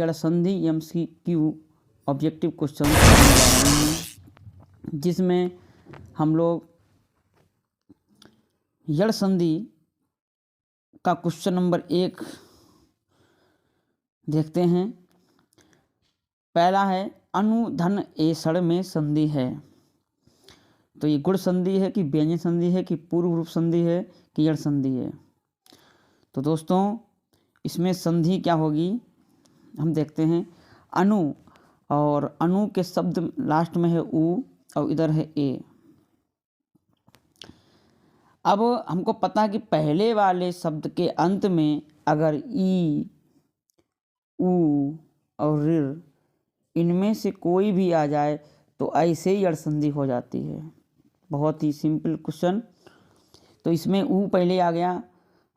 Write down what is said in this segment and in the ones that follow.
यड़ संधि MCQ objective question जिसमें हम लोग यड़ संधि का क्वेश्चन नंबर 1 देखते हैं। पहला है अनु धन एसड़ में संधि है, तो ये गुण संधि है कि व्यंजन संधि है कि पूर्व रूप संधि है कि यड़ संधि है। तो दोस्तों इसमें संधि क्या होगी हम देखते हैं। अनु, और अनु के शब्द लास्ट में है उ और इधर है ए। अब हमको पता है कि पहले वाले शब्द के अंत में अगर ई, उ और ऋ इनमें से कोई भी आ जाए तो ऐसे ही यड़ संधि हो जाती है। बहुत ही सिंपल क्वेश्चन। तो इसमें उ पहले आ गया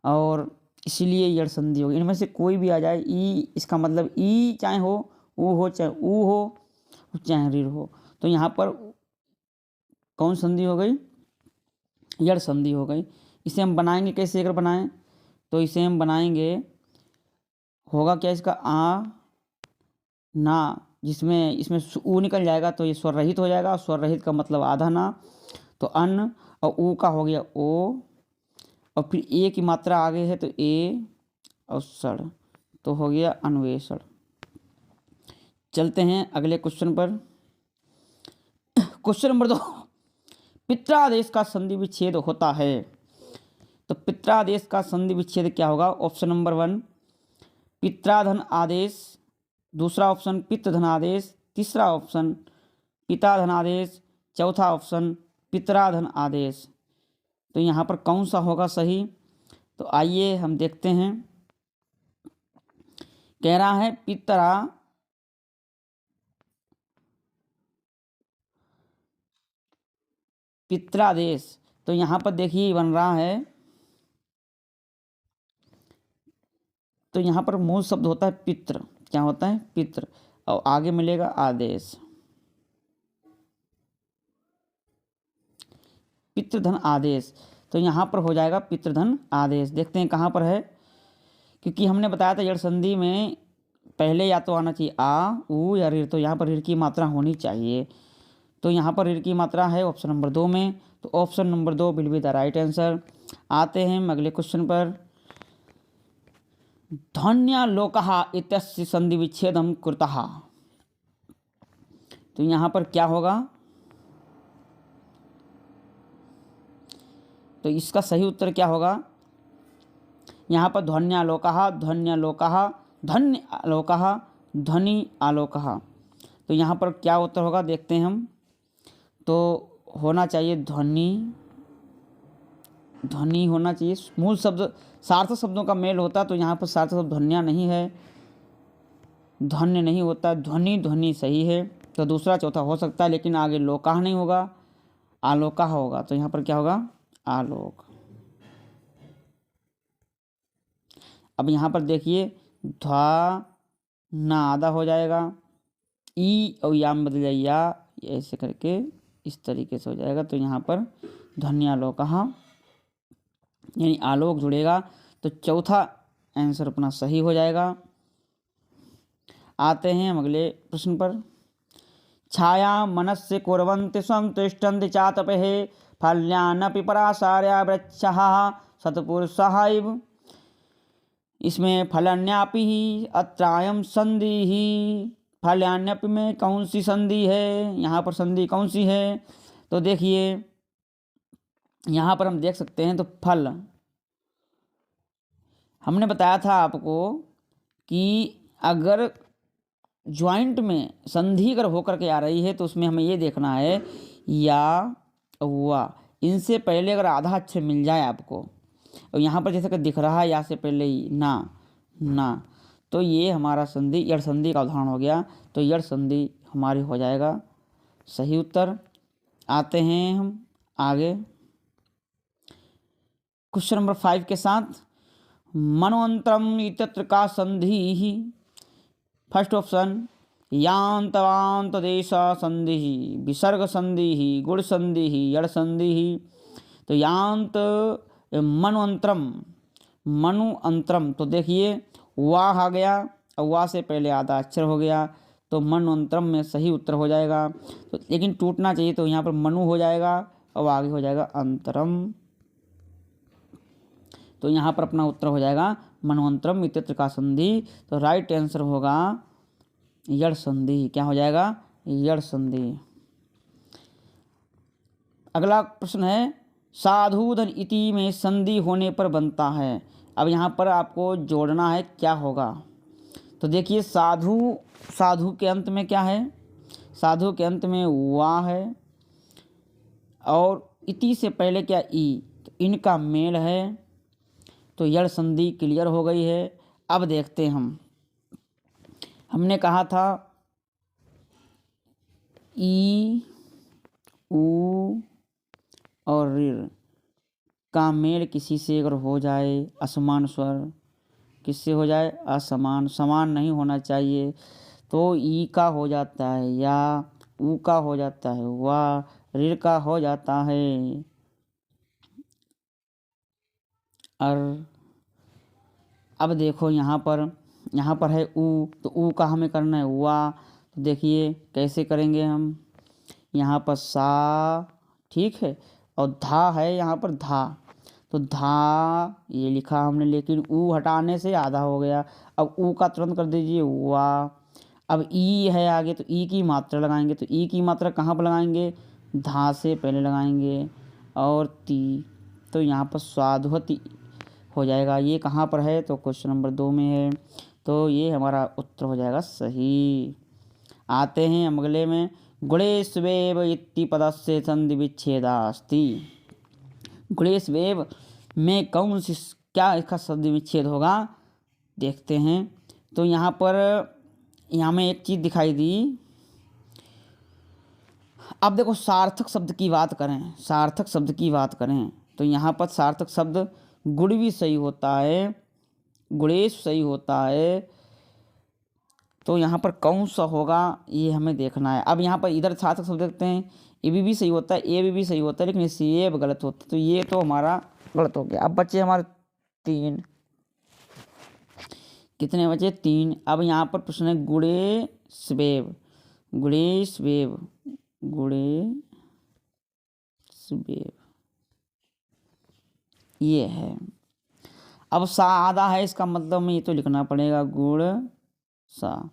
और इसीलिए यड़ संधि होगी। इनमें से कोई भी आ जाए, ई इसका मतलब ई चाहे हो, उ हो चाहे उ हो, चाहे ऋ हो, तो यहाँ पर कौन संधि हो गई? यड़ संधि हो गई। इसे हम बनाएंगे कैसे? अगर बनाएं तो इसे हम बनाएंगे, होगा क्या इसका आ ना, जिसमें इसमें उ निकल जाएगा तो ये स्वर रहित हो जाएगा। स्वर रहित का मतलब आधा ना, तो अन, और उ का हो गया ओ, और फिर ए की मात्रा आगे है तो ए और सड़, तो हो गया अन्वेषण। चलते हैं अगले क्वेश्चन पर। क्वेश्चन नंबर 2, पित्रादेश का संधि विच्छेद होता है। तो पित्रादेश का संधि विच्छेद क्या होगा? ऑप्शन नंबर 1 पित्राधन आदेश, दूसरा ऑप्शन पितृधन आदेश, तीसरा ऑप्शन पिताधन आदेश, चौथा ऑप्शन पितराधन आदेश। तो यहाँ पर कौन सा होगा सही? तो आइए हम देखते हैं। कह रहा है पित्रादेश, तो यहाँ पर देखिए बन रहा है, तो यहाँ पर मूल शब्द होता है पितृ। क्या होता है? पितृ, और आगे मिलेगा आदेश, पितृधन आदेश। तो यहाँ पर हो जाएगा पितृधन आदेश। देखते हैं कहाँ पर है, क्योंकि हमने बताया था यड़ संधि में पहले या तो आना चाहिए आ, उ या ऋ, तो यहाँ पर ऋ की मात्रा होनी चाहिए। तो यहाँ पर ऋ की मात्रा है ऑप्शन नंबर 2 में, तो option number 2 will be the right answer. आते हैं अगले क्वेश्चन पर। ध्वन्यालोकः इत्यस्य संधि विच्छेदं कृतः। तो यहाँ पर क्या होगा? तो इसका सही उत्तर क्या होगा? यहाँ पर ध्वन्यालोकः, ध्वन्यालोकः, ध्वनि आलोकः, ध्वनि आलोकः। तो यहाँ पर क्या उत्तर होगा देखते हैं हम। तो होना चाहिए ध्वनि, ध्वनि होना चाहिए। मूल शब्द सार्थक शब्दों का मेल होता, तो यहाँ पर सार्थक शब्द ध्वन्या नहीं है, ध्वन्य नहीं होता, ध्वनि ध्वनि सही है। तो दूसरा चौथा हो सकता है, लेकिन आगे लोकः नहीं होगा, आलोकः होगा। तो यहाँ पर क्या होगा? आलोक। अब यहाँ पर देखिए ध्वा ना आधा हो जाएगा, ई और या में बदल जाएगा या, ऐसे करके इस तरीके से हो जाएगा। तो यहाँ पर ध्वन्यालोकः यानी आलोक जुड़ेगा, तो चौथा आंसर अपना सही हो जाएगा। आते हैं हम अगले प्रश्न पर। छाया मनस्य कुर्वन्ति स्वं तिष्ठन्ति चातपः फल्यान्नपि परासार्या वृक्षः सत्पुरुषः इव। इसमें फलन्यापि ही अत्रायम संधि ही, फल्यान्यपि में कौन सी संधि है? यहाँ पर संधि कौन सी है? तो देखिए यहाँ पर हम देख सकते हैं, तो फल, हमने बताया था आपको कि अगर ज्वाइंट में संधि अगर होकर के आ रही है तो उसमें हमें ये देखना है या वा, इनसे पहले अगर आधा अक्षर मिल जाए आपको, और यहाँ पर जैसे कि दिख रहा है या से पहले ही ना ना, तो ये हमारा संधि यड़ संधि का उदाहरण हो गया। तो यड़ संधि हमारी हो जाएगा सही उत्तर। आते हैं हम आगे क्वेश्चन नंबर 5 के साथ। मनोअंतरम इत्यत्र का संधि ही। फर्स्ट ऑप्शन यांतवांत देश संधि ही, विसर्ग संधि ही, गुण संधि ही, यड़ संधि ही। तो यांत मनुअंतरम, मनुअंतरम, तो देखिए वाह आ गया अब वा से पहले आधा अक्षर हो गया तो मनोंतरम में सही उत्तर हो जाएगा। तो लेकिन टूटना चाहिए तो यहाँ पर मनु हो जाएगा और आगे हो जाएगा अंतरम। तो यहाँ पर अपना उत्तर हो जाएगा मनोंतरम इत्यत्र का संधि। तो राइट आंसर होगा यड़ संधि। क्या हो जाएगा? यड़ संधि। अगला प्रश्न है साधुधन इति में संधि होने पर बनता है। अब यहाँ पर आपको जोड़ना है, क्या होगा? तो देखिए साधु के अंत में क्या है? साधु के अंत में वा है और इति से पहले क्या ई, तो इनका मेल है। तो यड़ संधि क्लियर हो गई है। अब देखते हैं हमने कहा था ई ऊ और ऋ का मेल किसी से अगर हो जाए, असमान स्वर किससे हो जाए? असमान, समान नहीं होना चाहिए। तो ई का हो जाता है या, ऊ का हो जाता है वा, ऋ का हो जाता है अर। अब देखो यहाँ पर है ऊ, तो ऊ का हमें करना है वा। तो देखिए कैसे करेंगे हम। यहाँ पर सा, ठीक है, और धा है यहाँ पर धा। तो धा ये लिखा हमने, लेकिन ऊ हटाने से आधा हो गया। अब ऊ का तुरंत कर दीजिए वा। अब ई है आगे, तो ई की मात्रा लगाएंगे। तो ई की मात्रा कहाँ पर लगाएंगे? धा से पहले लगाएंगे और ती। तो यहाँ पर स्वाध्वती हो जाएगा। ये कहाँ पर है? तो क्वेश्चन नंबर 2 में है। तो ये हमारा उत्तर हो जाएगा सही। आते हैं हम अगले में। गुणेष्वेव इति पदस्य संधि विच्छेदास्ति। गुणेष्वेव में कौन सी, क्या इसका संधि विच्छेद होगा? देखते हैं। तो यहाँ में एक चीज़ दिखाई दी। अब देखो सार्थक शब्द की बात करें, तो यहाँ पर सार्थक शब्द गुण भी सही होता है, गुणेश सही होता है। तो यहाँ पर कौन सा होगा ये हमें देखना है। अब यहाँ पर इधर सार्थक शब्द देखते हैं, ए भी सही होता है, ए भी सही होता है, लेकिन इससे ये गलत होता है। तो ये तो हमारा गलत हो गया। अब बचे हमारे 3। कितने बचे? 3। अब यहाँ पर प्रश्न है गुणेष्वेव ये है। अब सा आधा है, इसका मतलब में ये तो लिखना पड़ेगा गुण सा।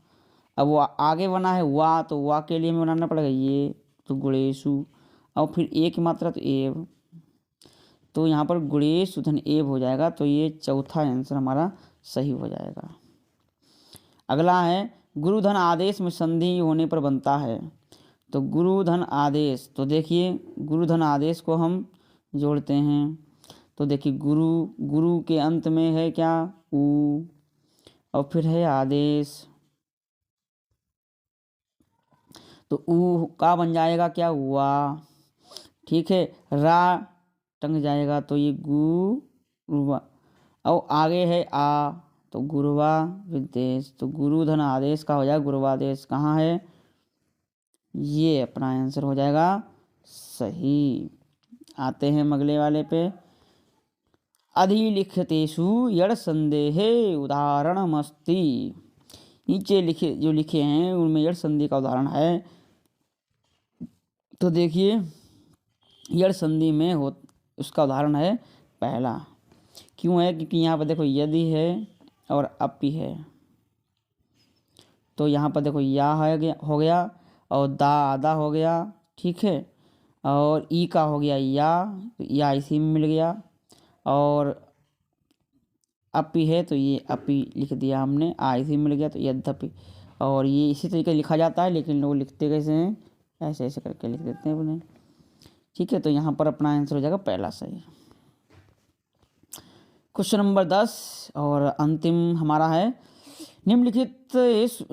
अब वो आगे बना है वा, तो वा के लिए हमें बनाना पड़ेगा ये, तो गुणेशु। और फिर ए की मात्रा तो एव, तो यहाँ पर गुणेशु धन एव हो जाएगा। तो ये चौथा आंसर हमारा सही हो जाएगा। अगला है गुरुधन आदेश में संधि होने पर बनता है। तो गुरुधन आदेश, तो देखिए गुरुधन आदेश को हम जोड़ते हैं। तो देखिए गुरु के अंत में है क्या? ऊ, और फिर है आदेश। तो ऊ का बन जाएगा क्या? वा, ठीक है। रा टंग जाएगा, तो ये गुरुवा। और आगे है आ, तो गुरुवा विदेश। तो गुरुधन आदेश का हो जाएगा गुरुवादेश। कहाँ है? ये अपना आंसर हो जाएगा सही। आते हैं अगले वाले पे। अधिलिखितेषु यड़ संदेहे उदाहरणमस्ति। नीचे लिखे हैं उनमें यड़ संधि का उदाहरण है। तो देखिए यड़ संधि में उसका उदाहरण है पहला। क्यों है? क्योंकि यहाँ पर देखो यदि है और अपि है। तो यहाँ पर देखो या हो गया और दा आदा हो गया, ठीक है। और ई का हो गया या इसी में मिल गया। और अपि है तो ये अपि लिख दिया हमने, आ इसी में मिल गया तो यद्यपि। और ये इसी तरीके लिखा जाता है, लेकिन लोग लिखते कैसे हैं? ऐसे ऐसे करके लिख देते हैं अपने, ठीक है। तो यहाँ पर अपना आंसर हो जाएगा पहला सही। क्वेश्चन नंबर 10 और अंतिम हमारा है निम्नलिखितेषु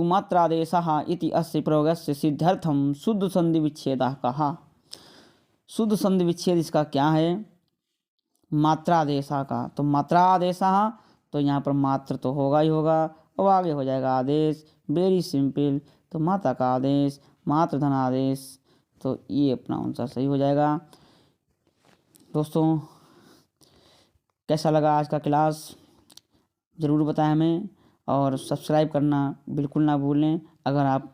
मात्रादेशः इति अस्य प्रयोगस्य सिद्ध्यर्थं शुद्ध संधि विच्छेदः कहा। शुद्ध संधि विच्छेद इसका क्या है? मात्रादेशः का। तो मात्रादेशः, तो यहाँ पर मात्र तो होगा ही होगा, और आगे हो जाएगा आदेश। Very simple. तो माता का आदेश, मात्र धन आदेश। तो ये अपना आंसर सही हो जाएगा। दोस्तों कैसा लगा आज का क्लास ज़रूर बताएं हमें, और सब्सक्राइब करना बिल्कुल ना भूलें अगर आप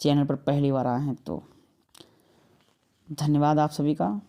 चैनल पर पहली बार आए हैं तो। धन्यवाद आप सभी का।